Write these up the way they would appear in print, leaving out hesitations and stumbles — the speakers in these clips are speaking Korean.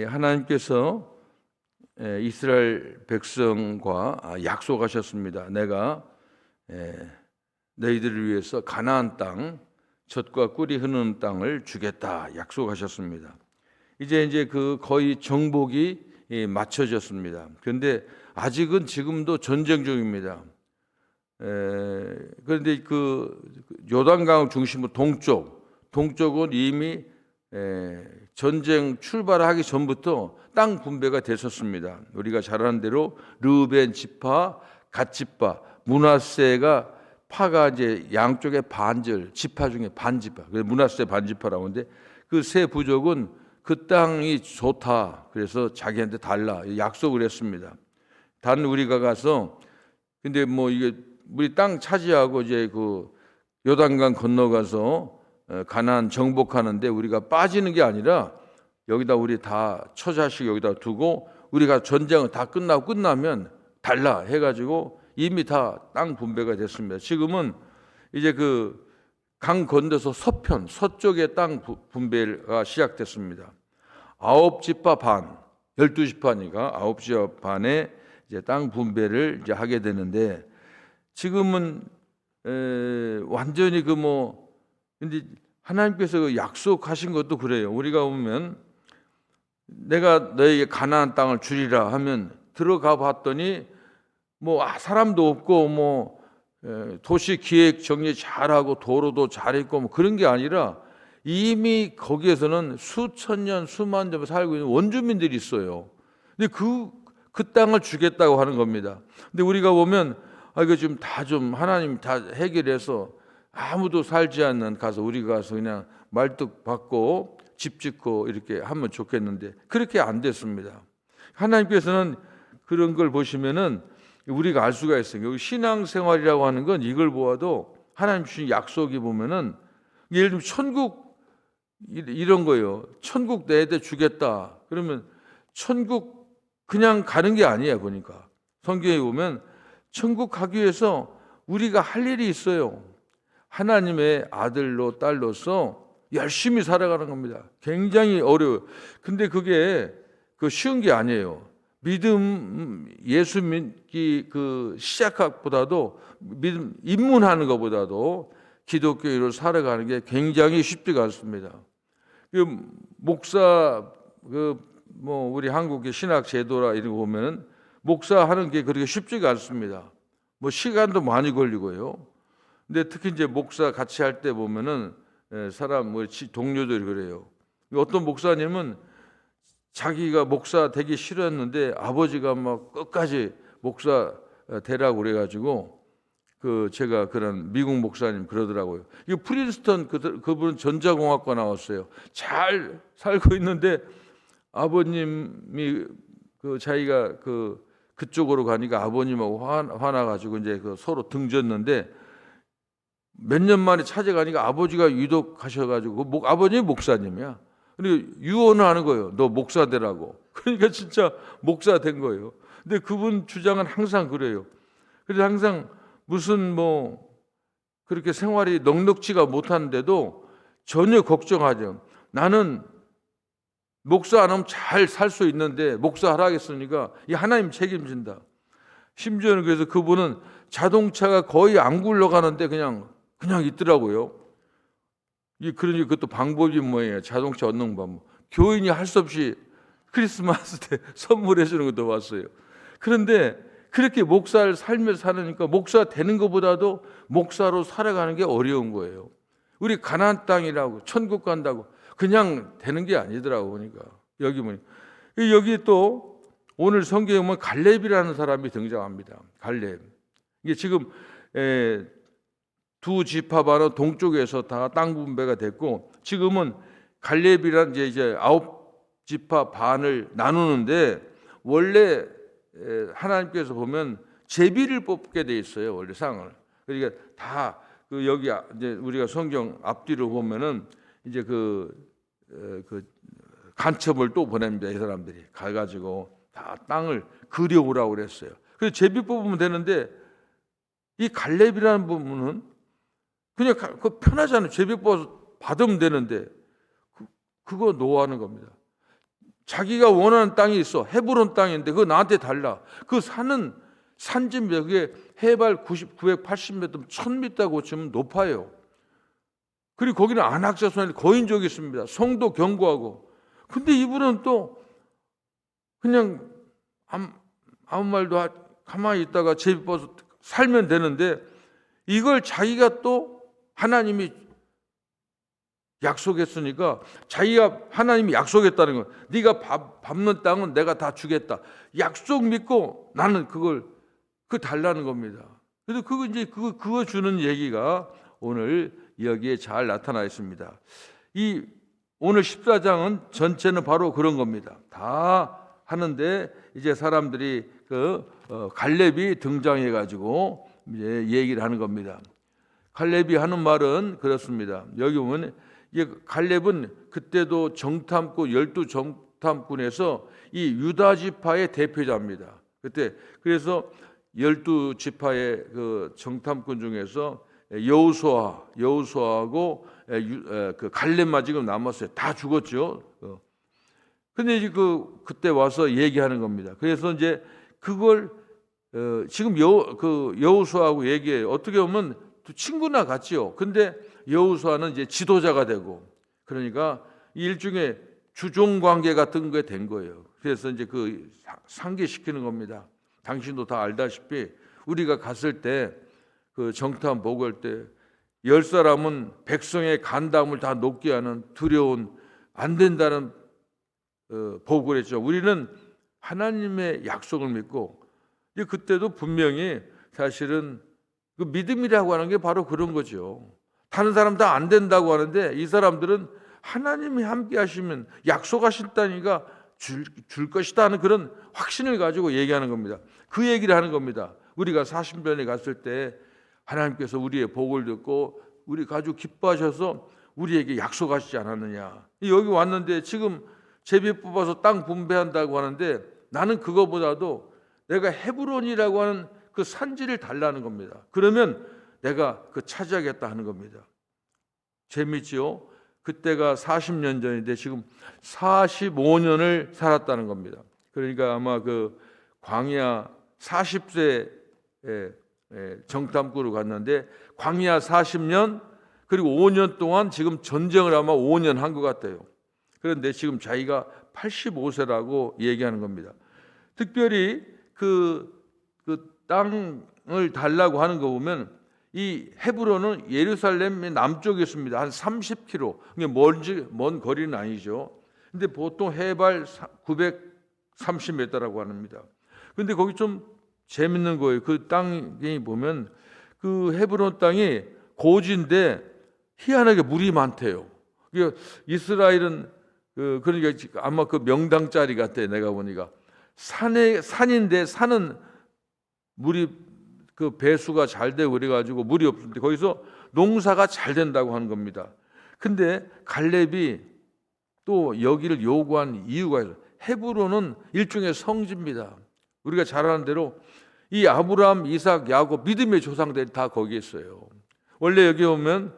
하나님께서 이스라엘 백성과 약속하셨습니다. 내가 너희들을 위해서 가나안 땅, 젖과 꿀이 흐르는 땅을 주겠다 약속하셨습니다. 이제 그 거의 정복이 맞춰졌습니다. 그런데 아직은 지금도 전쟁 중입니다. 그런데 그 요단강 중심으로 동쪽은 이미 전쟁 출발하기 전부터 땅 분배가 됐었습니다. 우리가 잘 아는 대로 르우벤 지파, 갓 지파, 므낫세가 파가 이제 양쪽의 반절 지파 중에 반지파, 그래서 므낫세 반지파라고 하는데 그 세 부족은 그 땅이 좋다. 그래서 자기한테 달라 약속을 했습니다. 단 우리가 가서 근데 뭐 이게 우리 땅 차지하고 이제 그 요단강 건너가서 가나안 정복하는데 우리가 빠지는 게 아니라 여기다 우리 다 처자식 여기다 두고 우리가 전쟁을 다 끝나면 달라 해가지고 이미 다 땅 분배가 됐습니다. 지금은 이제 그 강 건너서 서쪽의 땅 분배가 시작됐습니다. 9지파 반, 12지파니까 9지파 반에 이제 땅 분배를 이제 하게 되는데 지금은 완전히 근데 하나님께서 약속하신 것도 그래요. 우리가 보면 내가 너에게 가나안 땅을 주리라 하면 들어가 봤더니 사람도 없고 도시 기획 정리 잘하고 도로도 잘 있고 그런 게 아니라 이미 거기에서는 수천 년 수만 년 살고 있는 원주민들이 있어요. 근데 그 땅을 주겠다고 하는 겁니다. 근데 우리가 보면 이거 좀 하나님 다 해결해서 아무도 살지 않는 가서 우리가 가서 그냥 말뚝 받고 집 짓고 이렇게 하면 좋겠는데 그렇게 안 됐습니다. 하나님께서는 그런 걸 보시면은 우리가 알 수가 있어요. 신앙생활이라고 하는 건 이걸 보아도 하나님 주신 약속이 보면은 예를 들면 천국 이런 거예요. 천국 내한테 주겠다. 그러면 천국 그냥 가는 게 아니에요. 보니까 성경에 보면 천국 가기 위해서 우리가 할 일이 있어요. 하나님의 아들로 딸로서 열심히 살아가는 겁니다. 굉장히 어려워요. 근데 그게 쉬운 게 아니에요. 믿음, 예수 믿기 시작보다도 믿음 입문하는 것보다도 기독교인으로 살아가는 게 굉장히 쉽지가 않습니다. 목사 우리 한국의 신학 제도라 이런 거 보면은 목사하는 게 그렇게 쉽지가 않습니다. 시간도 많이 걸리고요. 근데 특히 이제 목사 같이 할 때 보면은 사람 동료들이 그래요. 어떤 목사님은 자기가 목사 되기 싫었는데 아버지가 막 끝까지 목사 되라고 그래가지고 제가 그런 미국 목사님 그러더라고요. 이 프린스턴 그분은 전자공학과 나왔어요. 잘 살고 있는데 아버님이 자기가 그쪽으로 가니까 아버님하고 화나가지고 이제 서로 등졌는데 몇 년 만에 찾아가니까 아버지가 유독하셔가지고 아버님이 목사님이야. 근데 유언을 하는 거예요. 너 목사 되라고. 그러니까 진짜 목사 된 거예요. 근데 그분 주장은 항상 그래요. 그래서 항상 무슨 그렇게 생활이 넉넉지가 못하는데도 전혀 걱정하죠. 나는 목사 안 하면 잘 살 수 있는데 목사 하라겠으니까 이 하나님 책임진다. 심지어는 그래서 그분은 자동차가 거의 안 굴러가는데 그냥 있더라고요. 그러니 그것도 방법이 뭐예요? 자동차 얻는 방법. 교인이 할 수 없이 크리스마스 때 선물해 주는 것도 봤어요. 그런데 그렇게 목사를 살면서 사니까 목사 되는 것보다도 목사로 살아가는 게 어려운 거예요. 우리 가나안 땅이라고 천국 간다고 그냥 되는 게 아니더라고 보니까. 여기 또 오늘 성경에 보면 갈렙이라는 사람이 등장합니다. 갈렙. 이게 지금 두 지파 반은 동쪽에서 다 땅 분배가 됐고 지금은 갈렙이란 이제 9지파 반을 나누는데 원래 하나님께서 보면 제비를 뽑게 돼 있어요. 원래 상을. 그러니까 다 여기 이제 우리가 성경 앞뒤로 보면은 이제 간첩을 또 보냅니다. 이 사람들이 가가지고 다 땅을 그려오라고 그랬어요. 그래서 제비 뽑으면 되는데 이 갈렙이라는 부분은 그냥 편하잖아요. 제비 뽑아서 받으면 되는데 그거 노하는 겁니다. 자기가 원하는 땅이 있어. 헤브론 땅인데 그거 나한테 달라. 그 산은 산지입니다. 그게 해발 980m, 1000m고 치면 높아요. 그리고 거기는 안악자손의 거인족이 있습니다. 성도 경고하고. 근데 이분은 또 그냥 아무 말도 가만히 있다가 제비버섯 살면 되는데 이걸 자기가 또 하나님이 약속했으니까 자기가 하나님이 약속했다는 거예요. 네가 밟는 땅은 내가 다 주겠다. 약속 믿고 나는 그걸 달라는 겁니다. 그래서 그거 주는 얘기가 오늘 여기에 잘 나타나 있습니다. 이 오늘 14장은 전체는 바로 그런 겁니다. 다 하는데 이제 사람들이 갈렙이 등장해 가지고 이제 얘기를 하는 겁니다. 갈렙이 하는 말은 그렇습니다. 여기 보면 갈렙은 그때도 정탐꾼 12정탐꾼에서 이 유다 지파의 대표자입니다. 그때 그래서 12지파의 그 정탐꾼 중에서 여호수아하고 그 갈렙만 지금 남았어요. 다 죽었죠. 근데 이제 그때 와서 얘기하는 겁니다. 그래서 이제 그걸 지금 여호수아하고 얘기해요. 어떻게 보면 친구나 같지요. 근데 여호수아는 이제 지도자가 되고 그러니까 일종의 주종 관계 같은 게 된 거예요. 그래서 이제 상기시키는 겁니다. 당신도 다 알다시피 우리가 갔을 때 그 정탐 보고할 때 10사람은 백성의 간담을 다 녹게 하는 두려운 안 된다는 보고를 했죠. 우리는 하나님의 약속을 믿고 그때도 분명히 사실은 그 믿음이라고 하는 게 바로 그런 거죠. 다른 사람 다 안 된다고 하는데 이 사람들은 하나님이 함께 하시면 약속하셨다니까 줄 것이다 하는 그런 확신을 가지고 얘기하는 겁니다. 그 얘기를 하는 겁니다. 우리가 사신변에 갔을 때 하나님께서 우리의 복을 듣고 우리 가지고 기뻐하셔서 우리에게 약속하시지 않았느냐. 여기 왔는데 지금 제비 뽑아서 땅 분배한다고 하는데 나는 그거보다도 내가 헤브론이라고 하는 그 산지를 달라는 겁니다. 그러면 내가 차지하겠다 하는 겁니다. 재밌지요? 그때가 40년 전인데 지금 45년을 살았다는 겁니다. 그러니까 아마 광야 40세 정탐꾼으로 갔는데 광야 40년 그리고 5년 동안 지금 전쟁을 아마 5년 한 것 같아요. 그런데 지금 자기가 85세라고 얘기하는 겁니다. 특별히 그 땅을 달라고 하는 거 보면 이 헤브론은 예루살렘의 남쪽에 있습니다. 한 30km. 먼 거리는 아니죠. 근데 보통 해발 930m라고 합니다. 근데 거기 좀 재밌는 거예요. 그 땅이 보면 그 헤브론 땅이 고지인데 희한하게 물이 많대요. 이스라엘은 그러니까 아마 그 명당 자리 같아. 내가 보니까 산인데 산은 물이 배수가 잘 되고 그래가지고 물이 없는데 거기서 농사가 잘 된다고 하는 겁니다. 근데 갈렙이 또 여기를 요구한 이유가 있어요. 헤브론은 일종의 성지입니다. 우리가 잘 아는 대로 이 아브라함, 이삭, 야곱 믿음의 조상들이 다 거기에 있어요. 원래 여기 오면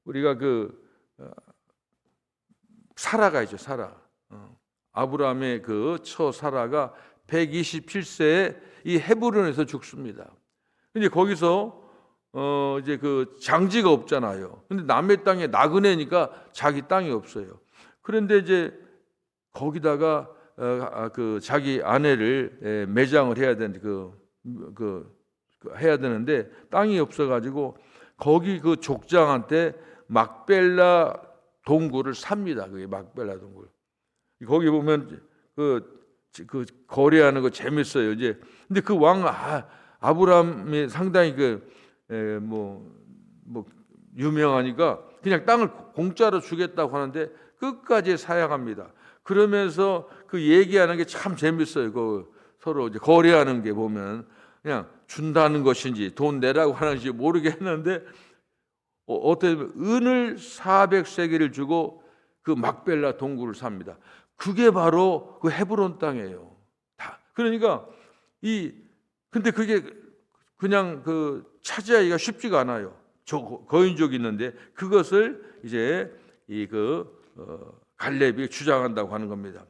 우리가 사라가 있죠. 사라. 아브라함의 처 사라가 127세에 이 헤브론에서 죽습니다. 근데 거기서 이제 장지가 없잖아요. 근데 남의 땅에 나그네니까 자기 땅이 없어요. 그런데 이제 거기다가 자기 아내를 매장을 해야 되는데 해야 되는데 땅이 없어가지고 거기 족장한테 막벨라 동굴을 삽니다. 그게 막벨라 동굴. 거기 보면 거래하는 거 재밌어요. 이제 근데 그 왕 아브라함이 상당히 유명하니까 그냥 땅을 공짜로 주겠다고 하는데 끝까지 사양합니다. 그러면서 얘기하는 게 참 재밌어요. 서로 이제 거래하는 게 보면 그냥 준다는 것인지 돈 내라고 하는지 모르겠는데 어떻게 보면 은을 400세겔을 주고 그 막벨라 동굴을 삽니다. 그게 바로 헤브론 땅이에요. 그러니까 근데 그게 그냥 차지하기가 쉽지가 않아요. 거인족이 있는데 그것을 이제 갈렙이 주장한다고 하는 겁니다.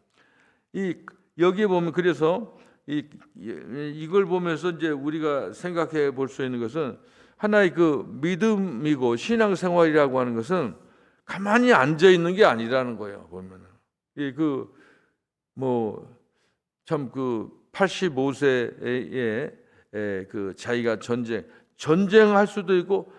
여기에 보면 그래서 이걸 보면서 이제 우리가 생각해 볼 수 있는 것은 하나의 그 믿음이고 신앙생활이라고 하는 것은 가만히 앉아 있는 게 아니라는 거예요. 보면은 참 그 85세에 그 자기가 전쟁할 수도 있고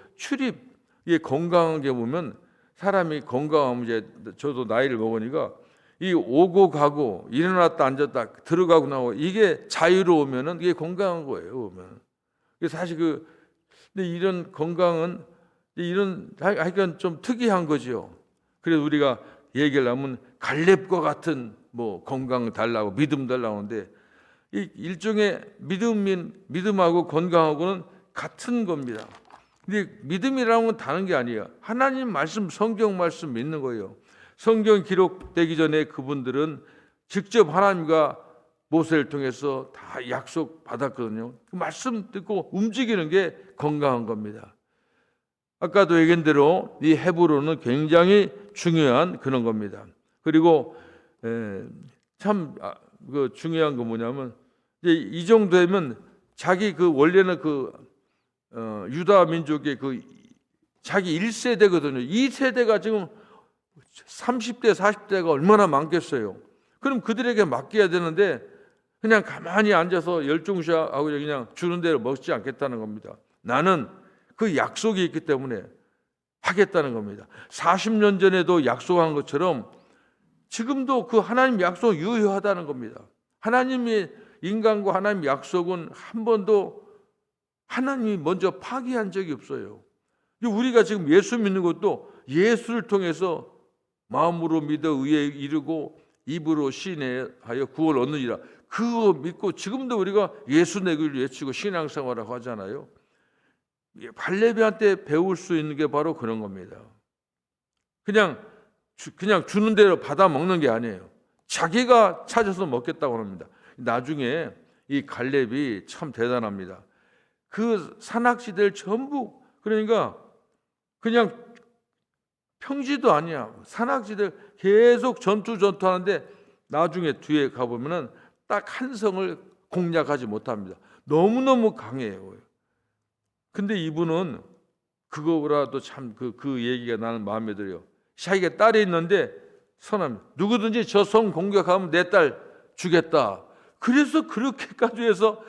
건강한 게 보면 사람이 건강하면 이제 저도 나이를 먹으니까 이 오고 가고 일어났다 앉았다 들어가고 나오고 이게 자유로우면은 이게 건강한 거예요. 보면 사실 근데 이런 건강은 하여간 좀 특이한 거죠. 그래서 우리가 얘기를 하면 갈렙과 같은 건강 달라고 믿음 달라고 하는데 이 일종의 믿음하고 건강하고는 같은 겁니다. 근데 믿음이라는 건 다른 게 아니에요. 하나님 말씀, 성경 말씀 믿는 거예요. 성경 기록되기 전에 그분들은 직접 하나님과 모세를 통해서 다 약속 받았거든요. 그 말씀 듣고 움직이는 게 건강한 겁니다. 아까도 얘기한 대로 이 헤브론은 굉장히 중요한 그런 겁니다. 그리고 참 중요한 건 뭐냐면 이제 이 정도면 자기 원래는 유다 민족의 자기 1세대거든요. 2세대가 지금 30대, 40대가 얼마나 많겠어요. 그럼 그들에게 맡겨야 되는데 그냥 가만히 앉아서 열중시하고 그냥 주는 대로 먹지 않겠다는 겁니다. 나는 그 약속이 있기 때문에 하겠다는 겁니다. 40년 전에도 약속한 것처럼 지금도 그 하나님 약속 유효하다는 겁니다. 하나님의 인간과 하나님 약속은 한 번도 하나님이 먼저 파기한 적이 없어요. 우리가 지금 예수 믿는 것도 예수를 통해서 마음으로 믿어 의에 이르고 입으로 시인하여 구원을 얻느니라. 그거 믿고 지금도 우리가 예수 내기를 외치고 신앙생활을 하잖아요. 갈렙이한테 배울 수 있는 게 바로 그런 겁니다. 그냥 주는 대로 받아 먹는 게 아니에요. 자기가 찾아서 먹겠다고 합니다. 나중에 이 갈렙이 참 대단합니다. 그 산악지대를 전부 그러니까 그냥 평지도 아니야. 산악지대를 계속 전투하는데 나중에 뒤에 가보면은 딱 한 성을 공략하지 못합니다. 너무너무 강해요. 근데 이분은 그거라도 참 그 얘기가 나는 마음에 들어요. 자기가 딸이 있는데 선합니다. 누구든지 저 성 공격하면 내 딸 주겠다. 그래서 그렇게까지 해서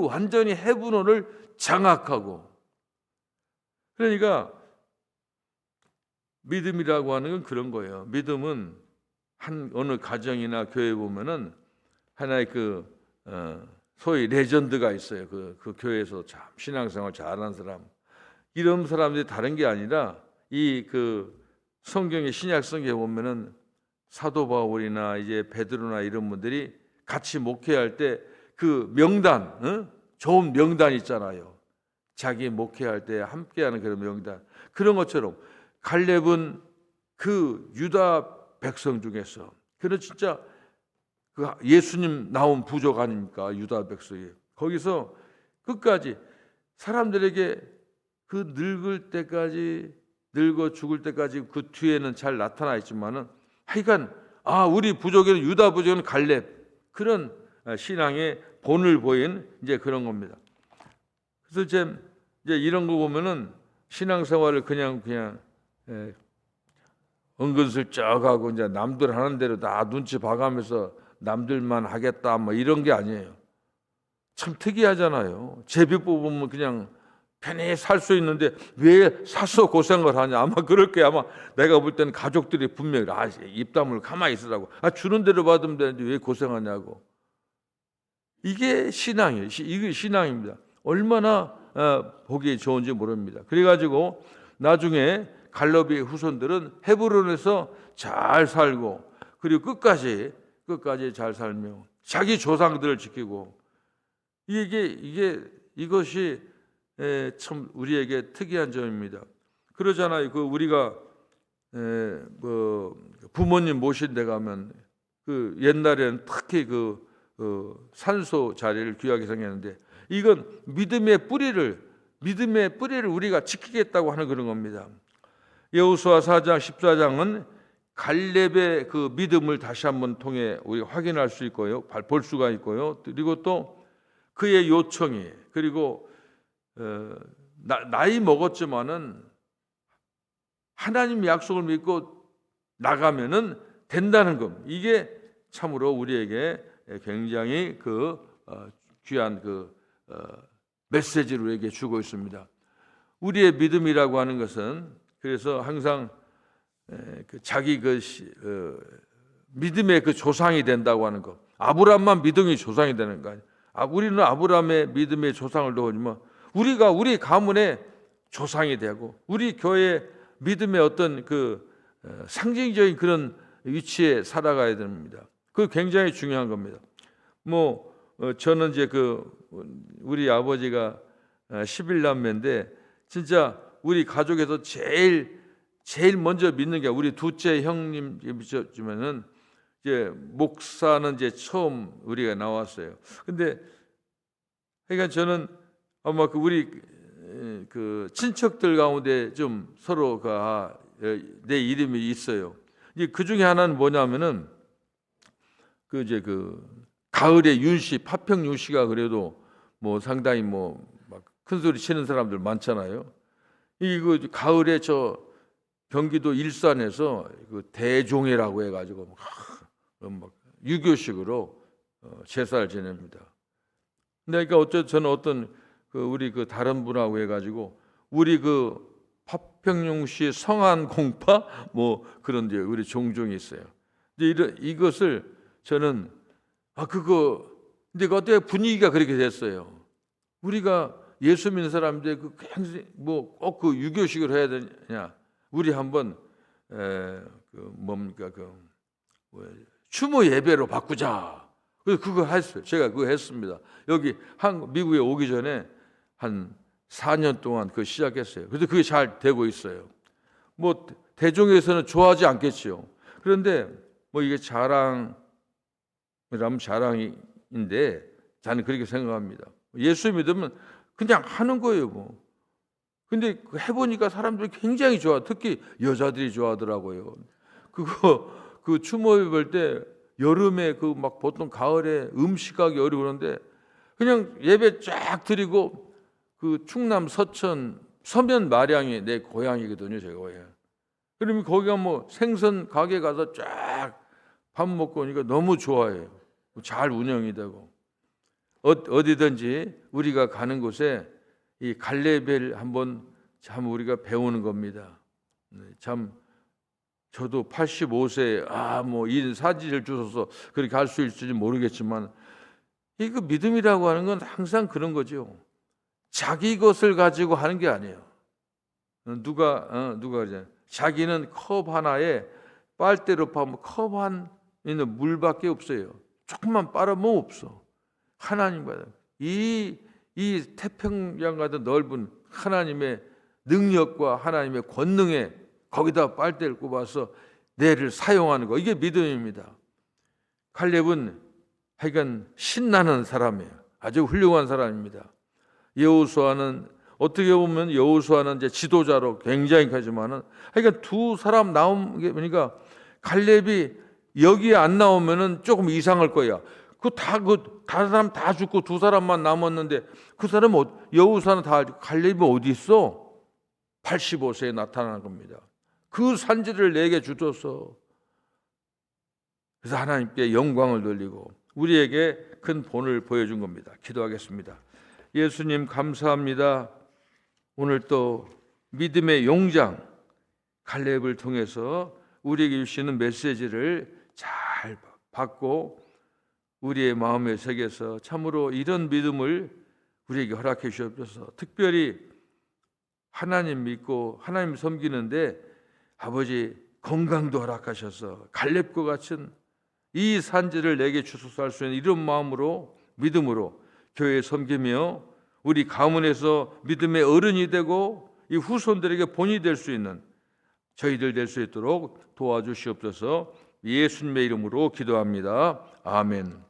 완전히 헤브론을 장악하고. 그러니까 믿음이라고 하는 건 그런 거예요. 믿음은 어느 가정이나 교회에 보면은 하나의 소위 레전드가 있어요. 그 교회에서 참 신앙생활 잘하는 사람. 이런 사람들이 다른 게 아니라 성경의 신약 성경에 보면은 사도 바울이나 이제 베드로나 이런 분들이 같이 목회할 때 명단, 좋은 명단 있잖아요. 자기 목회할 때 함께하는 그런 명단. 그런 것처럼 갈렙은 유다 백성 중에서 그는 진짜 예수님 나온 부족 아닙니까? 유다 백성이. 거기서 끝까지 사람들에게 늙을 때까지 늙어 죽을 때까지 그 뒤에는 잘 나타나 있지만은 하여간 우리 부족에는 유다 부족은 갈렙 그런 신앙의 본을 보인 이제 그런 겁니다. 그래서 이제 이런 거 보면은 신앙생활을 그냥 은근슬쩍 하고 이제 남들 하는 대로 다 눈치 봐가면서 남들만 하겠다 이런 게 아니에요. 참 특이하잖아요. 제비 뽑으면 그냥 편히 살 수 있는데 왜 사서 고생을 하냐. 아마 그럴 거야. 아마 내가 볼 때는 가족들이 분명히 입 다물고 가만히 있으라고. 주는 대로 받으면 되는데 왜 고생하냐고. 이게 신앙이에요. 이게 신앙입니다. 얼마나 보기 좋은지 모릅니다. 그래가지고 나중에 갈렙의 후손들은 헤브론에서 잘 살고 그리고 끝까지 잘 살며 자기 조상들을 지키고 이것이 참 우리에게 특이한 점입니다. 그러잖아요. 우리가 부모님 모신 데 가면 옛날에는 특히 산소 자리를 귀하게 생겼는데 이건 믿음의 뿌리를 우리가 지키겠다고 하는 그런 겁니다. 여호수아 4장 14장은 갈렙의 그 믿음을 다시 한번 통해 우리가 확인할 수 있고요, 볼 수가 있고요. 그리고 또 그의 요청이, 그리고 나이 먹었지만은 하나님 약속을 믿고 나가면은 된다는 것. 이게 참으로 우리에게 굉장히 귀한 메시지를 우리에게 주고 있습니다. 우리의 믿음이라고 하는 것은 그래서 항상 자기 믿음의 조상이 된다고 하는 것. 아브라함만 믿음이 조상이 되는 거 아니에요. 우리는 아브라함의 믿음의 조상을 놓으면 우리가 우리 가문의 조상이 되고 우리 교회 믿음의 어떤 상징적인 그런 위치에 살아가야 됩니다. 그거 굉장히 중요한 겁니다. 저는 이제 우리 아버지가 11남매인데 진짜 우리 가족에서 제일 먼저 믿는 게 우리 둘째 형님이셨지만은 이제 목사는 이제 처음 우리가 나왔어요. 근데 그러니까 저는 아마 우리 친척들 가운데 좀 서로 내 이름이 있어요. 이제 그 중에 하나는 뭐냐면은 가을에 윤씨, 파평 윤씨가 그래도 상당히 막 큰 소리 치는 사람들 많잖아요. 이거 가을에 경기도 일산에서 대종회라고 해가지고 막 유교식으로 제사를 지냅니다. 근데 그러니까 저는 우리 우리 다른 분하고 해가지고 우리 파평용 씨 성안 공파 그런 데 우리 종종이 있어요. 이제 이것을 저는 근데 어떻게 분위기가 그렇게 됐어요. 우리가 예수 믿는 사람인데 꼭 유교식으로 해야 되냐? 우리 한번 추모 예배로 바꾸자. 그래서 그거 했어요. 제가 그거 했습니다. 여기 미국에 오기 전에 한 4년 동안 그거 시작했어요. 그래서 그게 잘 되고 있어요. 대종에서는 좋아하지 않겠지요. 그런데 이게 자랑이라면 자랑인데 저는 그렇게 생각합니다. 예수 믿으면 그냥 하는 거예요. 근데 해보니까 사람들이 굉장히 좋아. 특히 여자들이 좋아하더라고요. 추모 예배 볼 때 여름에 막 보통 가을에 음식하기 어려고 그러는데 그냥 예배 쫙 드리고 충남 서천 서면 마량이 내 고향이거든요, 제 고향. 그러면 거기가 생선 가게 가서 쫙 밥 먹고 오니까 너무 좋아해요. 잘 운영이 되고 어디든지 우리가 가는 곳에 이 갈렙을 한번 우리가 배우는 겁니다. 참 저도 85세에 이 사지를 주셔서 그렇게 할 수 있을지 모르겠지만 이거 믿음이라고 하는 건 항상 그런 거죠. 자기 것을 가지고 하는 게 아니에요. 누가 그러잖아요. 자기는 컵 하나에 빨대로 파면 컵 한 있는 물밖에 없어요. 조금만 빨아먹으면 없어. 하나님과 이 태평양 같은 넓은 하나님의 능력과 하나님의 권능에 거기다 빨대를 꼽아서 내를 사용하는 거, 이게 믿음입니다. 갈렙은 하여간 신나는 사람이에요. 아주 훌륭한 사람입니다. 여호수아는 어떻게 보면 여호수아는 이제 지도자로 굉장히 하지만은 하여간 두 사람 나온 게 보니까 갈렙이 여기에 안 나오면은 조금 이상할 거야. 다른 사람 다 죽고 두 사람만 남았는데 그 사람 여호수아는 갈렙이 어디 있어? 85세에 나타나는 겁니다. 그 산지를 내게 주셔서 그래서 하나님께 영광을 돌리고 우리에게 큰 본을 보여준 겁니다. 기도하겠습니다. 예수님 감사합니다. 오늘 또 믿음의 용장 갈렙을 통해서 우리에게 주시는 메시지를 잘 받고 우리의 마음에 새겨서 참으로 이런 믿음을 우리에게 허락해 주옵소서. 특별히 하나님 믿고 하나님 섬기는데 아버지 건강도 허락하셔서 갈렙과 같은 이 산지를 내게 주소서 할 수 있는 이런 마음으로 믿음으로 교회에 섬기며 우리 가문에서 믿음의 어른이 되고 이 후손들에게 본이 될 수 있는 저희들 될 수 있도록 도와주시옵소서. 예수님의 이름으로 기도합니다. 아멘.